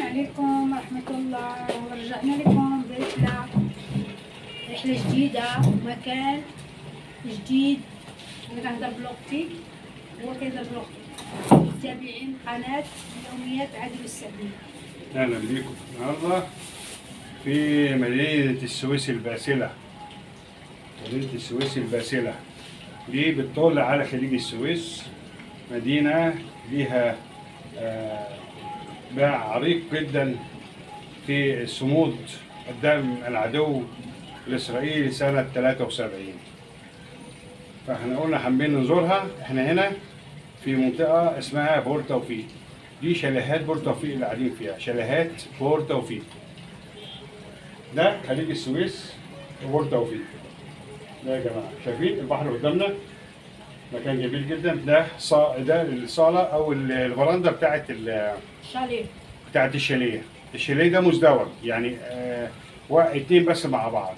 عليكم ورحمة الله. ورجعنا لكم رحلة جديدة، مكان جديد. أنا كنهضر بلغتي، هو كيهضر بلغتي. متابعين قناة يوميات عادل السعدي. أهلا بيكم النهارده في مدينة السويس الباسلة. مدينة السويس الباسلة دي بتطل على خليج السويس، مدينة ليها باع عريق جدا في الصمود قدام العدو الإسرائيلي سنة 73. فاحنا قلنا حابين نزورها. احنا هنا في منطقة اسمها بور توفيق. دي شاليهات بور توفيق اللي قاعدين فيها، شاليهات بور توفيق. ده خليج السويس وبور توفيق. ده يا جماعة شايفين البحر قدامنا، مكان جميل جدا. ده الصالة أو الفرندا بتاعت الشاليه، بتاعت الشاليه. الشاليه ده مزدوج، يعني اتنين بس مع بعض.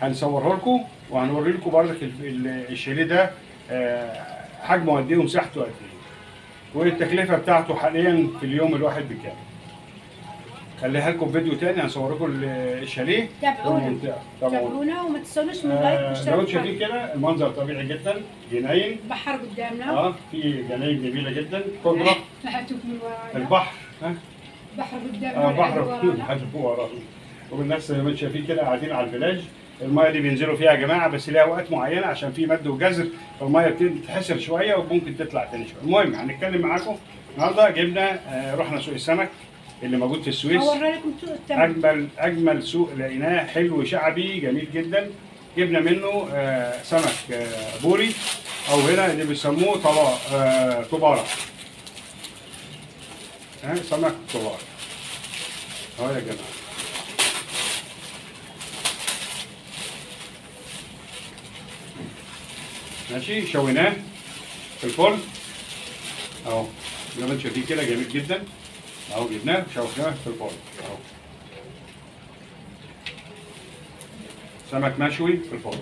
هنصوره لكم وهنوري لكم برضك الشاليه ده حجمه قد ايه ومساحته قد ايه، والتكلفه بتاعته حاليا في اليوم الواحد بكام. خليها لكم فيديو تاني هنصور لكم الشاليه. تابعونا وما تنسوناش من اللايك والاشتراك. لو انتم شايفين كده المنظر طبيعي جدا، جناين البحر قدامنا. في جناين جميله جدا، خضره. من ورانا البحر بحر قدامنا. بحر ورانا. والناس زي ما انتم شايفين كده قاعدين على الفلاج. المايه اللي بينزلوا فيها يا جماعه بس ليها وقت معين عشان في مد وجزر، فالمايه بتتحسر شويه وممكن تطلع تاني شويه. المهم هنتكلم معاكم النهارده. جبنا رحنا سوق السمك اللي موجود في السويس. هوريلكم اجمل سوق لقيناه، حلو شعبي جميل جدا. جبنا منه سمك بوري، او هنا اللي بيسموه طباره. سمك طباره اهو يا جماعه. ماشي، شويناه في الفرن اهو زي ما انتم شايفين كده، جميل جدا اهو. جبناه وشويناه في الفرن اهو. سمك مشوي في الفرن.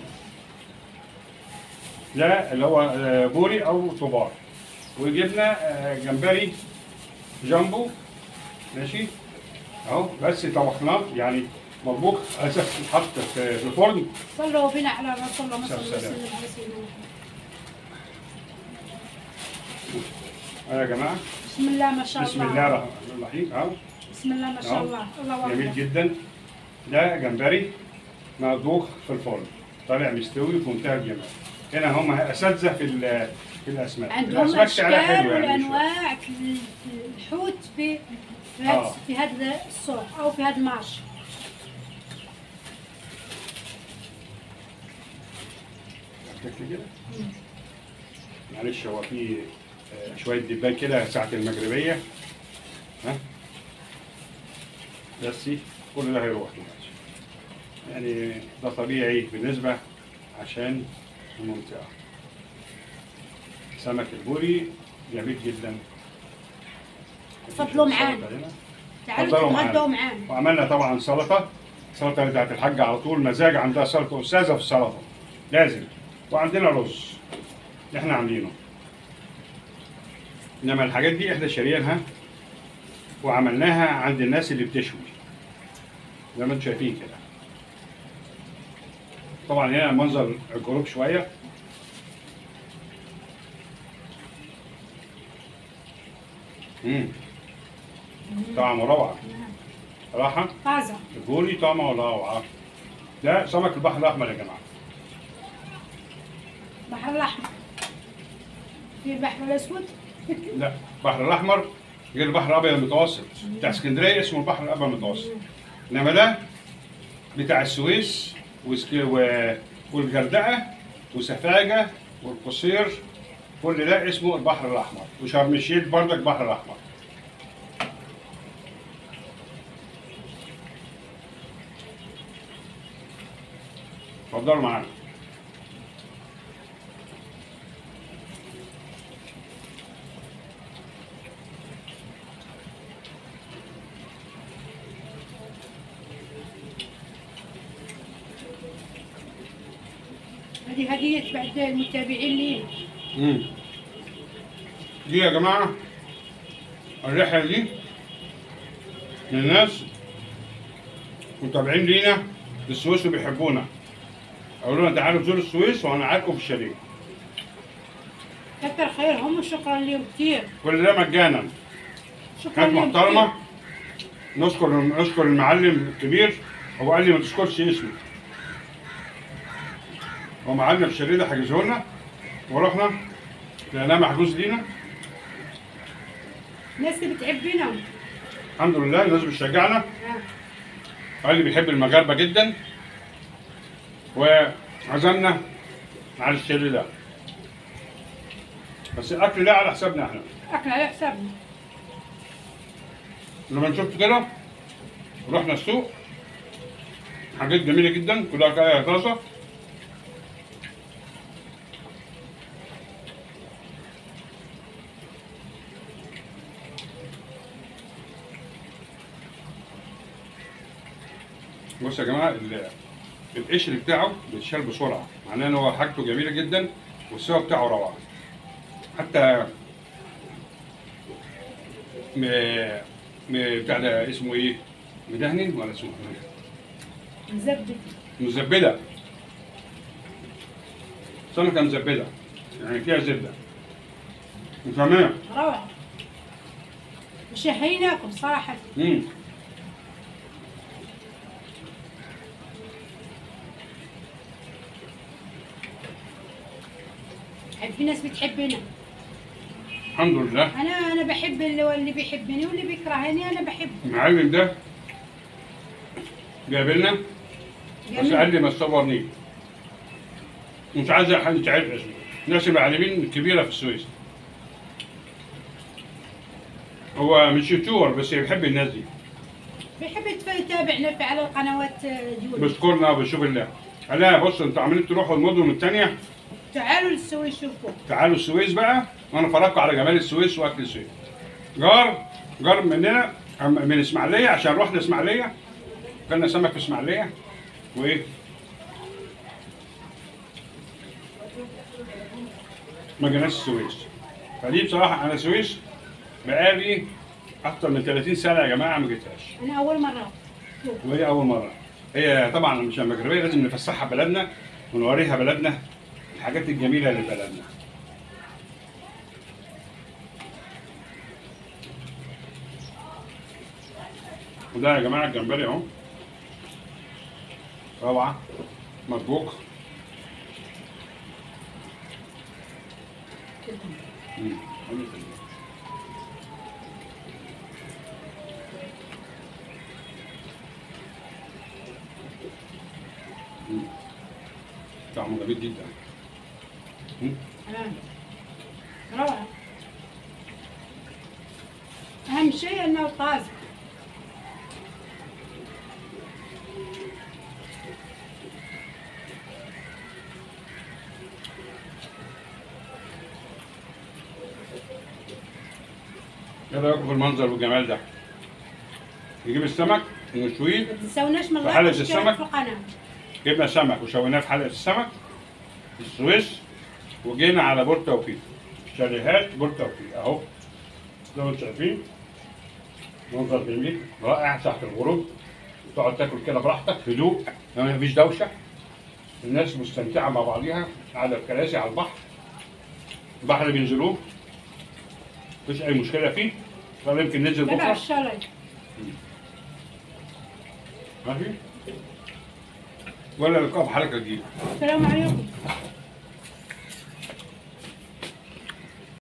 ده اللي هو بوري او طبار. وجبنا جمبري جامبو ماشي اهو، بس طبخناه يعني مطبوخ اساس يتحط في الفرن. صلوا بنا على رسول الله صلى الله عليه وسلم. يا جماعه بسم الله ما شاء الله. بسم الله الرحمن الرحيم اهو. بسم الله ما شاء الله. الله اكبر. جميل جدا. ده جمبري مطبوخ في الفرن، طالع مستوي في منتهى الجمال. هنا هم اساتذه في الاسماك. عندهم اشكال والانواع الحوت في هذا السوق او في هذا المارش. معلش هو في شويه دبان كده ساعه المغربيه بس كل ده هيروح دلوقتي، يعني ده طبيعي بالنسبه عشان المنطقه. سمك البوري جميل جدا. تفضلوا معانا، تعالوا تتغدوا معانا. وعملنا طبعا سلطه بتاعت الحاجه على طول، مزاج عندها سلطه، استاذه في السلطه لازم. وعندنا رز احنا عاملينه، انما الحاجات دي احنا شاريينها وعملناها عند الناس اللي بتشوي زي ما انتم شايفين كده. طبعا هنا منظر الغروب شويه طعمه روعه صراحه. طازه البوري طعمه روعه. ده سمك البحر الاحمر يا جماعه. البحر الاحمر في البحر الاسود. لا، البحر الاحمر غير البحر الابيض المتوسط. بتاع اسكندريه اسمه البحر الابيض المتوسط، انما ده بتاع السويس والغردقه وسفاجه والقصير، كل ده اسمه البحر الاحمر. وشرم الشيخ برضك البحر الاحمر. اتفضلوا معانا. هذه هدية بعد المتابعين لي. دي يا جماعة الرحلة دي من الناس متابعين لينا في السويس وبيحبونا. قالوا لنا تعالوا زوروا السويس وانا معاكم في الشاليه. كتر خيرهم وشكرا لهم كثير. كل ده مجانا. شكرا ناس لهم محترمه. كثير. نشكر المعلم الكبير. هو قال لي ما تذكرش اسمه. هو معلم الشاليه ده حجزه لنا ورحنا لقيناه محجوز لينا. الناس اللي بتحبنا. الحمد لله الناس بتشجعنا. قال لي بيحب المغاربه جدا وعزمنا على الشاليه ده. بس الاكل ده على حسابنا احنا. اكل على حسابنا. لما شفت كده رحنا السوق. حاجات جميله جدا كلها كده طازه. بص يا جماعه القشر بتاعه بيتشال بسرعه، معناه ان هو حاجته جميله جدا والسوا بتاعه روعه. حتى بتاع ده اسمه ايه؟ مدهن ولا اسمه ايه؟ مزبد. مزبده. سمكه مزبده يعني فيها زبده. وكمان روعة. وشهيناكم صراحة. في ناس بتحبنا. الحمد لله. انا بحب اللي بيحبني واللي بيكرهني انا بحبه. المعلم ده جابلنا بس قال لي ما تصورنيش. مش عايز حد يتعرف اسمه. الناس المعلمين الكبيره في السويس. هو مش يوتيوبر بس بيحب الناس دي. بيحب يتابعنا على القنوات دول. بيشكرنا وبيشوف الله. قال لها بص انتوا عمالين تروحوا المدن الثانيه. تعالوا للسويس شوفوا. تعالوا السويس بقى وانا فرجكم على جمال السويس واكل السويس. جار مننا من اسماعيليه عشان رحنا اسماعيليه. كلنا سمك في اسماعيليه وايه؟ ما جيناش السويس. فدي بصراحه انا السويس بقالي اكتر من 30 سنه يا جماعه ما جيتهاش. انا اول مره. وهي اول مره. هي طبعا مش المغربيه لازم نفسحها بلدنا ونوريها بلدنا الحاجات الجميله اللي في بلدنا. وده يا جماعه الجمبري اهو. روعه. مطبوخ. طعمه جميل جدا. روعة. أهم شيء إنه طازج. ايه رايكم في المنظر والجمال ده؟ نجيب السمك ونشويه. ما تنسوناش من في حلقة اللايك والاشتراك السمك. في القناة. جبنا سمك وشويناه في حلقه السمك في السويس وجينا على بور توفيق. شاليهات بور توفيق اهو زي ما انتم شايفين. منظر جميل رائع تحت الغروب. تقعد تاكل كده براحتك هدوء مفيش دوشه. الناس مستمتعه مع بعضيها على الكراسي على البحر. البحر بينزلوه مفيش اي مشكله فيه. يمكن ننزل تبع بكره. الشالي. ماشي؟ ولا لقاء في حلقه جديده. السلام عليكم.